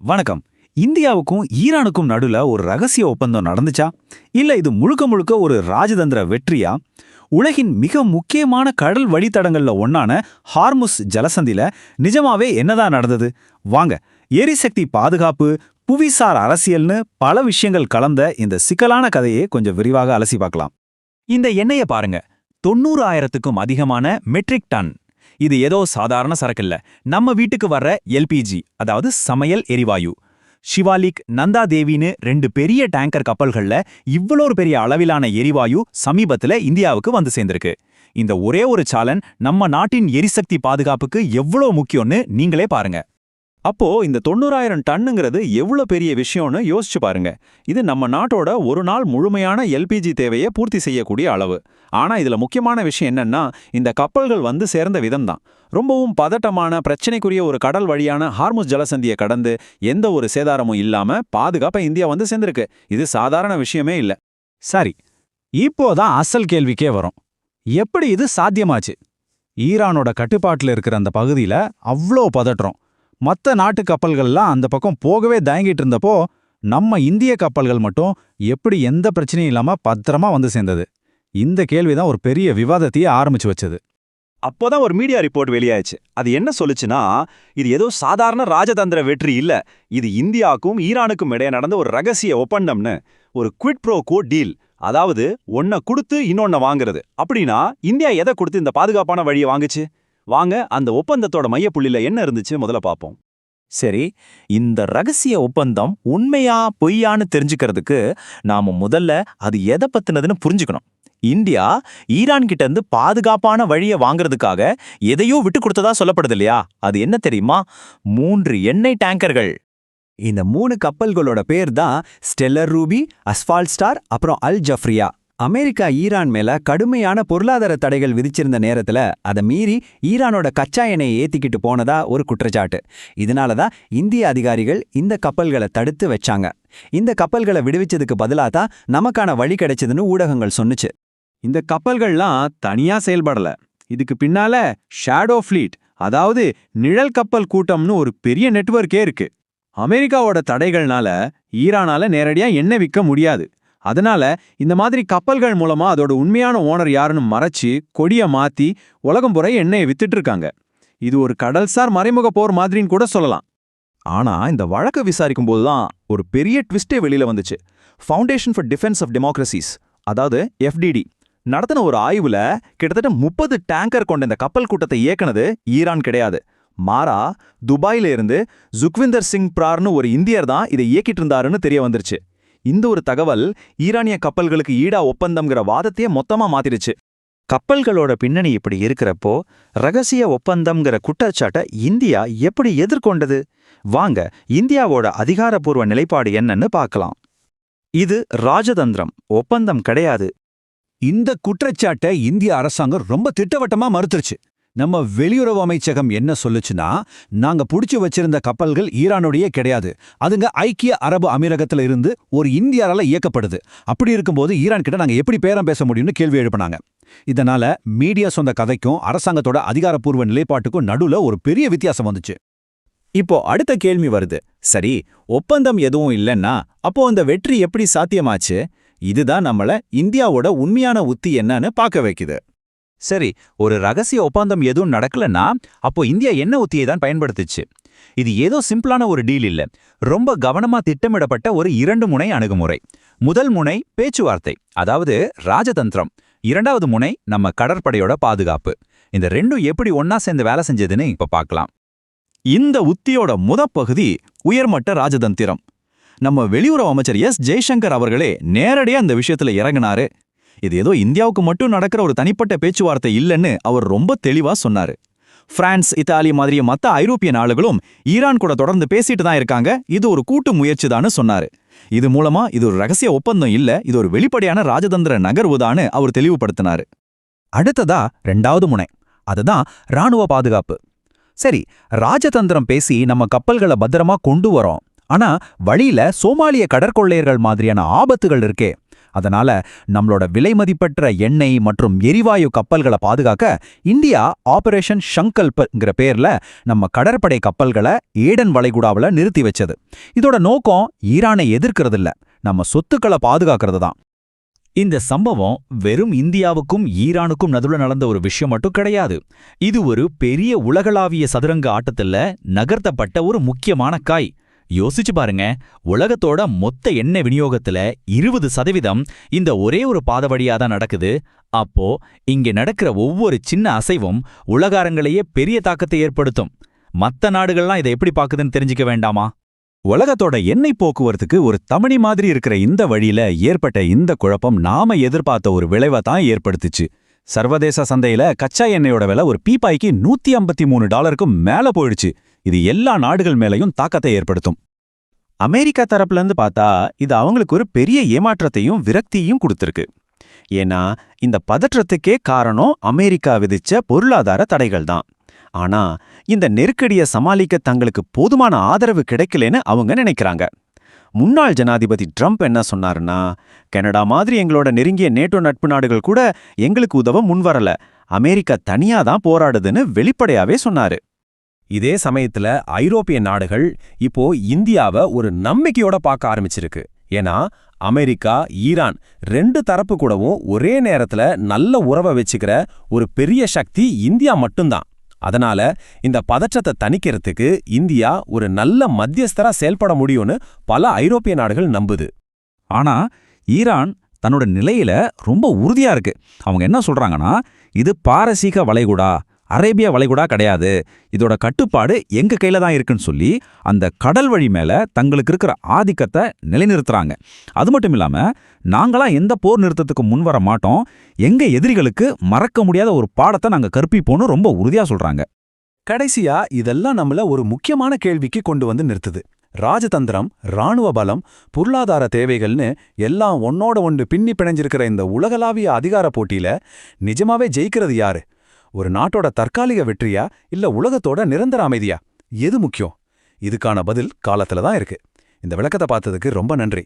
வணக்கம். இந்தியாவுக்கும் ஈரானுக்கும் நடுல ஒரு ரகசிய ஒப்பந்தம் நடந்துச்சா? இல்ல இது முழுக்க முழுக்க ஒரு ராஜதந்திர வெற்றியா? உலகின் மிக முக்கியமான கடல் வழித்தடங்கள்ல ஒன்னான ஹார்முஸ் ஜலசந்தில நிஜமாவே என்னதான் நடந்தது? வாங்க, எரிசக்தி பாதுகாப்பு, புவிசார் அரசியல்னு பல விஷயங்கள் கலந்த இந்த சிக்கலான கதையை கொஞ்சம் விரிவாக அலசி பார்க்கலாம். இந்த எண்ணெய பாருங்க, 90,000க்கும் அதிகமான மெட்ரிக் டன். இது ஏதோ சாதாரண சரக்கில்ல, நம்ம வீட்டுக்கு வர்ற எல்பிஜி, அதாவது சமையல் எரிவாயு. ஷிவாலிக், நந்தா தேவின்னு 2 பெரிய டேங்கர் கப்பல்கள்ல இவ்வளோ பெரிய அளவிலான எரிவாயு சமீபத்துல இந்தியாவுக்கு வந்து சேர்ந்திருக்கு. இந்த ஒரே ஒரு சாலன் நம்ம நாட்டின் எரிசக்தி பாதுகாப்புக்கு எவ்வளோ முக்கியம்னு நீங்களே பாருங்க. அப்போ இந்த 90,000 டன்னுங்கிறது எவ்வளோ பெரிய விஷயம்னு யோசிச்சு பாருங்க. இது நம்ம நாட்டோட ஒரு நாள் முழுமையான எல்பிஜி தேவையை பூர்த்தி செய்யக்கூடிய அளவு. ஆனா இதுல முக்கியமான விஷயம் என்னன்னா, இந்த கப்பல்கள் வந்து சேர்ந்த விதம்தான். ரொம்பவும் பதட்டமான பிரச்சனைக்குரிய ஒரு கடல் வழியான ஹார்முஸ் ஜலசந்தியை கடந்து எந்த ஒரு சேதாரமும் இல்லாம பாதுகாப்பா இந்தியா வந்து சேர்ந்திருக்கு. இது சாதாரண விஷயமே இல்ல. சரி, இப்போதான் அசல் கேள்விக்கே வரும். எப்படி இது சாத்தியமாச்சு? ஈரானோட கட்டுப்பாட்டுல இருக்கிற அந்த பகுதியில அவ்வளோ பதற்றம். மற்ற நாட்டு கப்பல்கள்லாம் அந்த பக்கம் போகவே தயங்கிட்டு இருந்தப்போ, நம்ம இந்திய கப்பல்கள் மட்டும் எப்படி எந்த பிரச்சனையும் இல்லாம பத்திரமா வந்து சேர்ந்தது? இந்த கேள்விதான் ஒரு பெரிய விவாதத்தையே ஆரம்பிச்சு வச்சது. அப்போதான் ஒரு மீடியா ரிப்போர்ட் வெளியாச்சு. அது என்ன சொல்லுச்சுன்னா, இது ஏதோ சாதாரண ராஜதந்திர வெற்றி இல்ல, இது இந்தியாவுக்கும் ஈரானுக்கும் இடையே நடந்த ஒரு ரகசிய ஒப்பந்தம்னு. ஒரு குவிட் ப்ரோ கோ டீல். அதாவது ஒன்ன கொடுத்து இன்னொன்ன வாங்குறது. அப்படின்னா இந்தியா எதை கொடுத்து இந்த பாதுகாப்பான வழியை வாங்குச்சு? வாங்க, அந்த ஒப்பந்தத்தோட மையப்புள்ளில என்ன இருந்துச்சு முதல்ல பாப்போம். சரி, இந்த ரகசிய ஒப்பந்தம் உண்மையா பொய்யான்னு தெரிஞ்சுக்கிறதுக்கு நாம முதல்ல அது எதை பத்தினதுன்னு புரிஞ்சுக்கணும். இந்தியா ஈரான் கிட்ட இருந்து பாதுகாப்பான வழியை வாங்குறதுக்காக எதையோ விட்டு கொடுத்ததா சொல்லப்படுது இல்லையா? அது என்ன தெரியுமா? 3 எண்ணெய் டேங்கர்கள். இந்த 3 கப்பல்களோட பேர் தான் ஸ்டெல்லர் ரூபி, அஸ்பால்ட் ஸ்டார், அப்புறம் அல் ஜஃப்ரியா. அமெரிக்கா ஈரான் மேல கடுமையான பொருளாதார தடைகள் விதிச்சிருந்த நேரத்துல அதை மீறி ஈரானோட கச்சா எண்ணெயை ஏத்திக்கிட்டு போனதா ஒரு குற்றச்சாட்டு. இதனாலதான் இந்திய அதிகாரிகள் இந்த கப்பல்களை தடுத்து வச்சாங்க. இந்த கப்பல்களை விடுவிச்சதுக்கு பதிலா தான் நமக்கான வழி கிடைச்சதுன்னு ஊடகங்கள் சொன்னுச்சு. இந்த கப்பல்கள்லாம் தனியா செயல்படல. இதுக்கு பின்னால ஷேடோ ஃப்ளீட், அதாவது நிழல் கப்பல் கூட்டம்னு ஒரு பெரிய நெட்வொர்க்கே இருக்கு. அமெரிக்காவோட தடைகள்னால ஈரானால நேரடியா எண்ணெய் விற்க முடியாது. அதனால இந்த மாதிரி கப்பல்கள் மூலமா அதோட உண்மையான ஓனர் யாருன்னு மறைச்சு கொடிய மாத்தி உலகம் புற எண்ணெயை வித்துட்டு இருக்காங்க. இது ஒரு கடல்சார் மறைமுக போர் மாதிரின்னு கூட சொல்லலாம். ஆனா இந்த வழக்கை விசாரிக்கும் போதுதான் ஒரு பெரிய ட்விஸ்டே வெளியில வந்துச்சு. ஃபவுண்டேஷன் ஃபார் டிஃபென்ஸ் ஆஃப் டெமோக்ரசிஸ், அதாவது FDD நடத்தின ஒரு ஆய்வுல கிட்டத்தட்ட 30 டேங்கர் கொண்ட இந்த கப்பல் கூட்டத்தை இயக்குனது ஈரான் கிடையாது. மாறா துபாயில இருந்து ஜுக்விந்தர் சிங் பிரார்னு ஒரு இந்தியர் தான் இதை இயக்கிட்டு இருந்தாருன்னு தெரிய வந்துருச்சு. இந்த ஒரு தகவல் ஈரானிய கப்பல்களுக்கு ஈடா ஒப்பந்தம்ங்கிற வாதத்தையே மொத்தமா மாத்திருச்சு. கப்பல்களோட பின்னணி இப்படி இருக்கிறப்போ ரகசிய ஒப்பந்தம்ங்கிற குற்றச்சாட்டை இந்தியா எப்படி எதிர்கொண்டது? வாங்க, இந்தியாவோட அதிகாரப்பூர்வ நிலைப்பாடு என்னன்னு பார்க்கலாம். இது ராஜதந்திரம், ஒப்பந்தம் கிடையாது. இந்த குற்றச்சாட்டை இந்திய அரசாங்கம் ரொம்ப திட்டவட்டமா மறுத்துருச்சு. நம்ம வெளியுறவு அமைச்சகம் என்ன சொல்லுச்சுன்னா, நாங்க புடிச்சு வச்சிருந்த கப்பல்கள் ஈரானுடைய கிடையாது, அதுங்க ஐக்கிய அரபு அமீரகத்துல இருந்து ஒரு இந்தியாரால இயக்கப்படுது. அப்படி இருக்கும்போது ஈரான் கிட்ட நாங்க எப்படி பேரம் பேச முடியும்னு கேள்வி எழுப்பினாங்க. இதனால மீடியா சொந்த கதைக்கும் அரசாங்கத்தோட அதிகாரப்பூர்வ நிலைப்பாட்டுக்கும் நடுவுல ஒரு பெரிய வித்தியாசம் வந்துச்சு. இப்போ அடுத்த கேள்வி வருது. சரி, ஒப்பந்தம் எதுவும் இல்லைன்னா அப்போ அந்த வெற்றி எப்படி சாத்தியமாச்சு? இதுதான் நம்மள இந்தியாவோட உண்மையான உத்தி என்னன்னு பார்க்க வைக்குது. சரி, ஒரு ரகசிய ஒப்பந்தம் எதுவும் நடக்கலன்னா அப்போ இந்தியா என்ன உத்தியை தான் பயன்படுத்துச்சு? இது ஏதோ சிம்பிளான ஒரு டீல் இல்ல, ரொம்ப கவனமா திட்டமிடப்பட்ட ஒரு 2 முனை அணுகுமுறை. முதல் முனை பேச்சுவார்த்தை, அதாவது ராஜதந்திரம். 2வது முனை நம்ம கடற்படையோட பாதுகாப்பு. இந்த 2ம் எப்படி ஒன்னா சேர்ந்து வேலை செஞ்சதுன்னு இப்ப பார்க்கலாம். இந்த உத்தியோட முதற்பகுதி உயர்மட்ட ராஜதந்திரம். நம்ம வெளியுறவு அமைச்சர் ஜெய்சங்கர் அவர்களே நேரடியா இந்த விஷயத்துல இறங்கினாரு. இது ஏதோ இந்தியாவுக்கு மட்டும் நடக்கிற ஒரு தனிப்பட்ட பேச்சுவார்த்தை இல்லைன்னு அவர் ரொம்ப தெளிவா சொன்னாரு. பிரான்ஸ், இத்தாலி மாதிரி மற்ற ஐரோப்பிய நாடுகளும் ஈரான் கூட தொடர்ந்து பேசிட்டு தான் இருக்காங்க, இது ஒரு கூட்டு முயற்சிதான்னு சொன்னாரு. இது மூலமா இது ஒரு ரகசிய ஒப்பந்தம் இல்ல, இது ஒரு வெளிப்படையான ராஜதந்திர நகர்வுதான்னு அவர் தெளிவுபடுத்தினாரு. அடுத்ததா 2வது முனை, அதுதான் ராணுவ பாதுகாப்பு. சரி, ராஜதந்திரம் பேசி நம்ம கப்பல்களை பத்திரமா கொண்டு வரோம். ஆனா வழியில சோமாலிய கடற்கொள்ளையர்கள் மாதிரியான ஆபத்துகள் இருக்கே, அதனால நம்மளோட விலைமதிப்பற்ற எண்ணெய் மற்றும் எரிவாயு கப்பல்களை பாதுகாக்க இந்தியா ஆபரேஷன் ஷங்கல்ப்ங்கிற பேர்ல நம்ம கடற்படை கப்பல்களை ஏடன் வளைகுடாவுல நிறுத்தி வச்சது. இதோட நோக்கம் ஈரானை எதிர்க்கிறது இல்ல, நம்ம சொத்துக்களை பாதுகாக்கிறது தான். இந்த சம்பவம் வெறும் இந்தியாவுக்கும் ஈரானுக்கும் நடுவுல நடந்த ஒரு விஷயம் மட்டும் கிடையாது. இது ஒரு பெரிய உலகளாவிய சதுரங்க ஆட்டத்துல நகர்த்தப்பட்ட ஒரு முக்கியமான காய். யோசிச்சு பாருங்க, உலகத்தோட மொத்த எண்ணெய் விநியோகத்துல 20% இந்த ஒரே ஒரு பாதை வழியா தான் நடக்குது. அப்போ இங்க நடக்கிற ஒவ்வொரு சின்ன அசைவும் உலக அரங்கிலேயே பெரிய தாக்கத்தை ஏற்படுத்தும். மத்த நாடுகள்லாம் இதை எப்படி பாக்குதுன்னு தெரிஞ்சுக்க வேண்டாமா? உலகத்தோட எண்ணெய் போக்குவரத்துக்கு ஒரு தமனி மாதிரி இருக்கிற இந்த வழியில ஏற்பட்ட இந்த குழப்பம் நாம எதிர்பார்த்த ஒரு விளைவை தான் ஏற்படுத்துச்சு. சர்வதேச சந்தையில கச்சா எண்ணெயோட விலை ஒரு பீப்பாய்க்கு $153 மேல போயிடுச்சு. இது எல்லா நாடுகள் மேலையும் தாக்கத்தை ஏற்படுத்தும். அமெரிக்கா தரப்புல இருந்து பார்த்தா இது அவங்களுக்கு ஒரு பெரிய ஏமாற்றத்தையும் விரக்தியையும் கொடுத்திருக்கு. ஏன்னா இந்த பதற்றத்துக்கே காரணம் அமெரிக்கா விதிச்ச பொருளாதார தடைகள் தான். ஆனா இந்த நெருக்கடியை சமாளிக்க தங்களுக்கு போதுமான ஆதரவு கிடைக்கலன்னு அவங்க நினைக்கிறாங்க. முன்னாள் ஜனாதிபதி ட்ரம்ப் என்ன சொன்னாருன்னா, கனடா மாதிரி எங்களோட நெருங்கிய நேட்டோ நட்பு நாடுகள் கூட எங்களுக்கு உதவ முன்வரல, அமெரிக்கா தனியா தான் போராடுதுன்னு வெளிப்படையாவே சொன்னாரு. இதே சமயத்துல ஐரோப்பிய நாடுகள் இப்போ இந்தியாவை ஒரு நம்பிக்கையோட பார்க்க ஆரம்பிச்சிருக்கு. ஏன்னா அமெரிக்கா, ஈரான் 2 தரப்பு கூடவும் ஒரே நேரத்துல நல்ல உறவை வச்சுக்கிற ஒரு பெரிய சக்தி இந்தியா மட்டும்தான். அதனால இந்த பதற்றத்தை தணிக்கிறதுக்கு இந்தியா ஒரு நல்ல மத்தியஸ்தரா செயல்பட முடியும்னு பல ஐரோப்பிய நாடுகள் நம்புது. ஆனா ஈரான் தன்னோட நிலையில ரொம்ப உறுதியா இருக்கு. அவங்க என்ன சொல்றாங்கன்னா, இது பாரசீக வளைகுடா, அரேபியா வளைகுடா கிடையாது, இதோட கட்டுப்பாடு எங்க கையில தான் இருக்குன்னு சொல்லி அந்த கடல் வழி மேல தங்களுக்கு இருக்கிற ஆதிக்கத்தை நிலைநிறுத்துறாங்க. அது மட்டும் இல்லாம, நாங்களா எந்த போர் நிறுத்தத்துக்கு முன்வர மாட்டோம், எங்க எதிரிகளுக்கு மறக்க முடியாத ஒரு பாடத்தை நாங்க கற்பிப்போன்னு ரொம்ப உறுதியா சொல்றாங்க. கடைசியா இதெல்லாம் நம்மள ஒரு முக்கியமான கேள்விக்கு கொண்டு வந்து நிறுத்துது. ராஜதந்திரம், ராணுவ பலம், பொருளாதார தேவைகள்னு எல்லாம் ஒன்னோட ஒன்று பின்னி பிணைஞ்சிருக்கிற இந்த உலகளாவிய அதிகார போட்டியில நிஜமாவே ஜெயிக்கிறது யாரு? ஒரு நாட்டோட தற்காலிக வெற்றியா இல்ல உலகத்தோட நிரந்தர அமைதியா? எது முக்கியம்? இதுக்கான பதில் காலத்துல தான் இருக்கு. இந்த விளக்கத்தை பார்த்ததுக்கு ரொம்ப நன்றி.